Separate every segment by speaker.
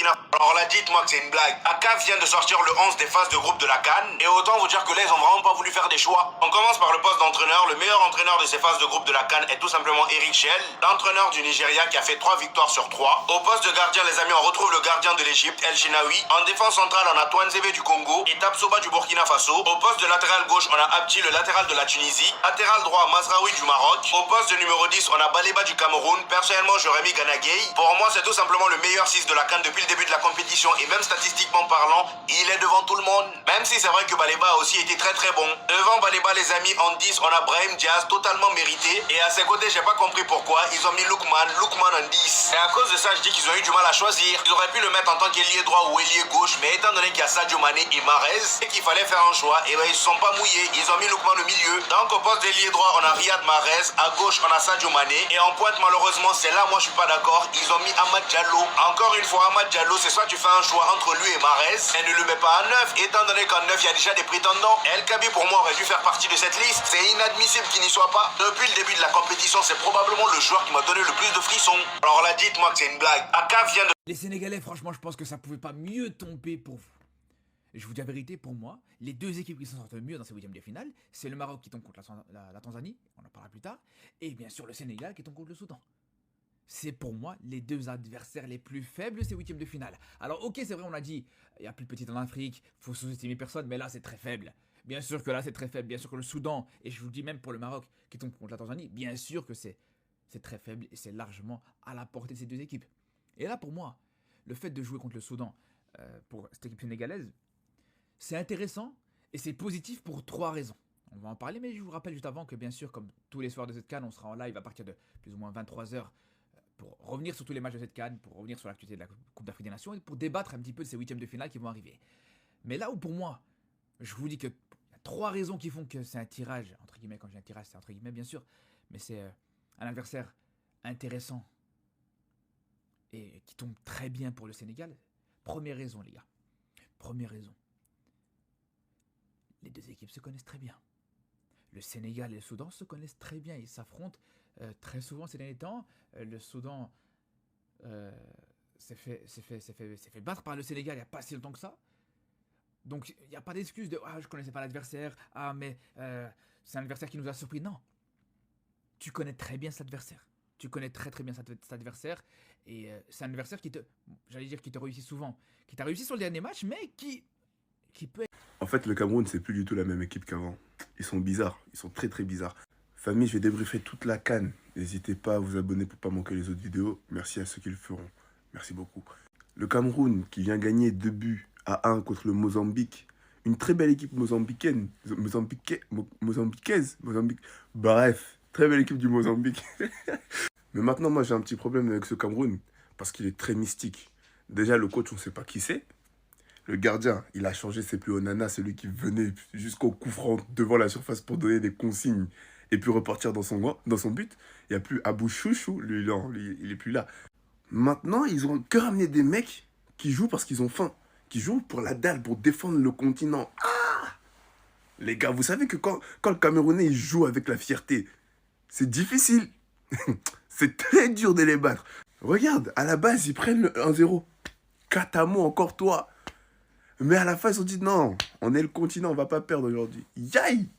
Speaker 1: Burkina. Alors là, dites-moi que c'est une blague. La CAF vient de sortir le 11 des phases de groupe de la CAN, et autant vous dire que là, ils ont vraiment pas voulu faire des choix. On commence par le poste d'entraîneur. Le meilleur entraîneur de ces phases de groupe de la CAN est tout simplement Eric Chell, l'entraîneur du Nigeria qui a fait 3 victoires sur 3. Au poste de gardien, les amis, on retrouve le gardien de l'Égypte, El Shenawi. En défense centrale, on a Touanzebe du Congo et Tapsoba du Burkina Faso. Au poste de latéral gauche, on a Abdi, le latéral de la Tunisie. Latéral droit, Mazraoui du Maroc. Au poste de numéro 10, on a Baleba du Cameroun. Personnellement, j'aurais mis Gana Gueye. Pour moi, c'est tout simplement le meilleur 6 de la CAN depuis le début de la compétition, et même statistiquement parlant, il est devant tout le monde. Même si c'est vrai que Baleba a aussi été très très bon. Devant Baleba, les amis, en 10, on a Brahim Diaz, totalement mérité. Et à ses côtés, j'ai pas compris pourquoi ils ont mis Lookman en 10. Et à cause de ça, je dis qu'ils ont eu du mal à choisir. Ils auraient pu le mettre en tant qu'ailier droit ou ailier gauche, mais étant donné qu'il y a Sadio Mané et Mahrez, et qu'il fallait faire un choix, et ben ils se sont pas mouillés. Ils ont mis Lookman au milieu. Donc au poste d'ailier droit, on a Riyad Mahrez. À gauche, on a Sadio Mané. Et en pointe, malheureusement, c'est là, moi je suis pas d'accord. Ils ont mis Amad Diallo. Encore une fois, Amad Diallo, c'est soit tu fais un choix entre lui et Mahrez, et ne le mets pas à 9, étant donné qu'en 9, il y a déjà des prétendants. El Kabi, pour moi, aurait dû faire partie de cette liste. C'est inadmissible qu'il n'y soit pas. Depuis le début de la compétition, c'est probablement le joueur qui m'a donné le plus de frissons. Alors là, dites-moi que c'est une blague. Aka vient de...
Speaker 2: Les Sénégalais, franchement, je pense que ça pouvait pas mieux tomber pour vous. Et je vous dis la vérité, pour moi, les deux équipes qui s'en sortent le mieux dans ces huitièmes de finale, c'est le Maroc qui tombe contre la Tanzanie, on en parlera plus tard, et bien sûr le Sénégal qui tombe contre le Soudan. C'est pour moi les deux adversaires les plus faibles de ces huitièmes de finale. Alors ok, c'est vrai, on a dit, il y a plus de petites en Afrique, faut sous-estimer personne, mais là c'est très faible. Bien sûr que là c'est très faible, bien sûr que le Soudan, et je vous dis même pour le Maroc qui tombe contre la Tanzanie, bien sûr que c'est très faible et c'est largement à la portée de ces deux équipes. Et là pour moi, le fait de jouer contre le Soudan pour cette équipe sénégalaise, c'est intéressant et c'est positif pour 3 raisons. On va en parler, mais je vous rappelle juste avant que bien sûr, comme tous les soirs de cette CAN, on sera en live à partir de plus ou moins 23h pour revenir sur tous les matchs de cette CAN, pour revenir sur l'actualité de la Coupe d'Afrique des Nations et pour débattre un petit peu de ces huitièmes de finale qui vont arriver. Mais là où pour moi, je vous dis que il y a 3 raisons qui font que c'est un tirage, entre guillemets, quand je dis un tirage, c'est entre guillemets bien sûr, mais c'est un adversaire intéressant et qui tombe très bien pour le Sénégal. Première raison, les gars. Première raison. Les deux équipes se connaissent très bien. Le Sénégal et le Soudan se connaissent très bien. Ils s'affrontent très souvent ces derniers temps. Le Soudan s'est fait battre par le Sénégal il n'y a pas si longtemps que ça. Donc il n'y a pas d'excuse de « Ah, je ne connaissais pas l'adversaire. Ah, mais c'est un adversaire qui nous a surpris. » Non. Tu connais très bien cet adversaire. Tu connais très très bien cet adversaire. Et c'est un adversaire qui te réussit souvent. Qui t'a réussi sur le dernier match, mais qui peut être...
Speaker 3: En fait, le Cameroun, c'est plus du tout la même équipe qu'avant. Ils sont bizarres. Ils sont très très bizarres. Famille, je vais débriefer toute la CAN. N'hésitez pas à vous abonner pour ne pas manquer les autres vidéos. Merci à ceux qui le feront. Merci beaucoup. Le Cameroun qui vient gagner 2 buts à 1 contre le Mozambique. Une très belle équipe mozambicaise. Bref, très belle équipe du Mozambique. Mais maintenant, moi, j'ai un petit problème avec ce Cameroun. Parce qu'il est très mystique. Déjà, le coach, on ne sait pas qui c'est. Le gardien, il a changé, c'est plus Onana, celui qui venait jusqu'au coup franc devant la surface pour donner des consignes et puis repartir dans son but. Il n'y a plus Abou Chouchou, lui, non, il n'est plus là. Maintenant, ils ont que ramené des mecs qui jouent parce qu'ils ont faim, qui jouent pour la dalle, pour défendre le continent. Ah, les gars, vous savez que quand le Camerounais il joue avec la fierté, c'est difficile. C'est très dur de les battre. Regarde, à la base, ils prennent le 1-0. Katamo, encore toi. Mais à la fin, ils se sont dit, non, on est le continent, on va pas perdre aujourd'hui. Yaï.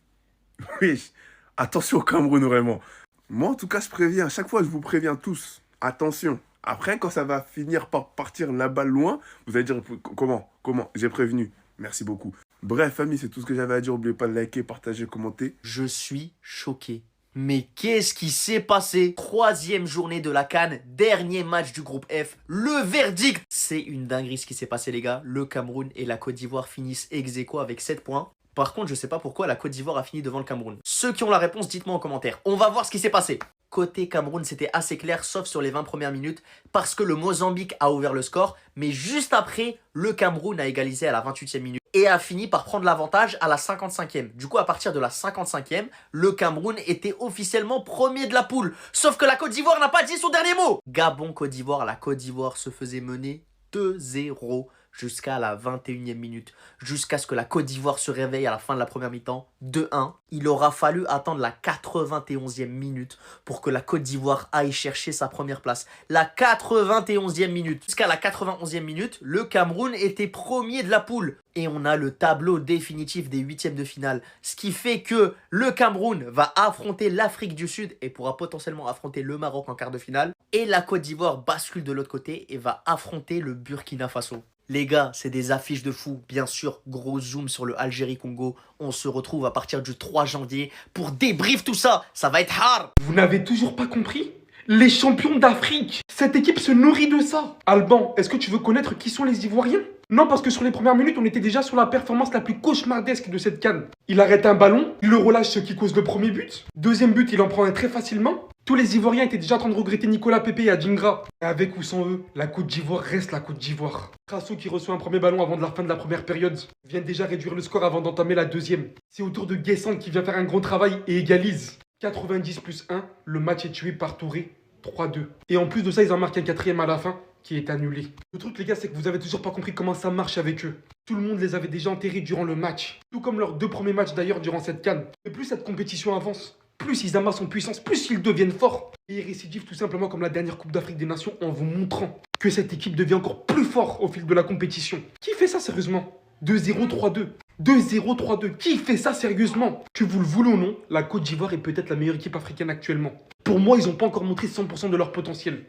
Speaker 3: Oui, attention au Cameroun, vraiment. Moi, en tout cas, je préviens, à chaque fois, je vous préviens tous, attention. Après, quand ça va finir par partir la balle loin, vous allez dire, comment j'ai prévenu. Merci beaucoup. Bref, famille, c'est tout ce que j'avais à dire. N'oubliez pas de liker, partager, commenter.
Speaker 4: Je suis choqué. Mais qu'est-ce qui s'est passé? 3e journée de la CAN, dernier match du groupe F, le verdict. C'est une dinguerie ce qui s'est passé les gars. Le Cameroun et la Côte d'Ivoire finissent ex-aequo avec 7 points. Par contre, je sais pas pourquoi la Côte d'Ivoire a fini devant le Cameroun. Ceux qui ont la réponse, dites-moi en commentaire. On va voir ce qui s'est passé. Côté Cameroun, c'était assez clair, sauf sur les 20 premières minutes, parce que le Mozambique a ouvert le score, mais juste après, le Cameroun a égalisé à la 28e minute et a fini par prendre l'avantage à la 55e. Du coup, à partir de la 55e, le Cameroun était officiellement premier de la poule. Sauf que la Côte d'Ivoire n'a pas dit son dernier mot. Gabon-Côte d'Ivoire, la Côte d'Ivoire se faisait mener 2-0. jusqu'à la 21e minute, jusqu'à ce que la Côte d'Ivoire se réveille à la fin de la première mi-temps, 2-1. Il aura fallu attendre la 91e minute pour que la Côte d'Ivoire aille chercher sa première place. La 91e minute. Jusqu'à la 91e minute, le Cameroun était premier de la poule. Et on a le tableau définitif des huitièmes de finale. Ce qui fait que le Cameroun va affronter l'Afrique du Sud et pourra potentiellement affronter le Maroc en quart de finale. Et la Côte d'Ivoire bascule de l'autre côté et va affronter le Burkina Faso. Les gars, c'est des affiches de fou. Bien sûr, gros zoom sur le Algérie-Congo. On se retrouve à partir du 3 janvier pour débrief tout ça. Ça va être hard.
Speaker 5: Vous n'avez toujours pas compris? Les champions d'Afrique. Cette équipe se nourrit de ça. Alban, est-ce que tu veux connaître qui sont les Ivoiriens? Non, parce que sur les premières minutes, on était déjà sur la performance la plus cauchemardesque de cette CAN. Il arrête un ballon, il le relâche, ce qui cause le premier but. Deuxième but, il en prend un très facilement. Tous les Ivoiriens étaient déjà en train de regretter Nicolas Pepe et Adingra. Et avec ou sans eux, la Côte d'Ivoire reste la Côte d'Ivoire. Crasso, qui reçoit un premier ballon avant de la fin de la première période, vient déjà réduire le score avant d'entamer la deuxième. C'est au tour de Guessant qui vient faire un gros travail et égalise. 90 plus 1, le match est tué par Touré. 3-2. Et en plus de ça, ils en marquent un quatrième à la fin qui est annulé. Le truc, les gars, c'est que vous avez toujours pas compris comment ça marche avec eux. Tout le monde les avait déjà enterrés durant le match. Tout comme leurs deux premiers matchs d'ailleurs durant cette CAN. Et plus cette compétition avance, plus ils amassent en puissance, plus ils deviennent forts. Et ils récidivent tout simplement comme la dernière Coupe d'Afrique des Nations en vous montrant que cette équipe devient encore plus fort au fil de la compétition. Qui fait ça sérieusement? 2-0, 3-2. 2-0, 3-2. Qui fait ça sérieusement? Que vous le voulez ou non, la Côte d'Ivoire est peut-être la meilleure équipe africaine actuellement. Pour moi, ils n'ont pas encore montré 100% de leur potentiel.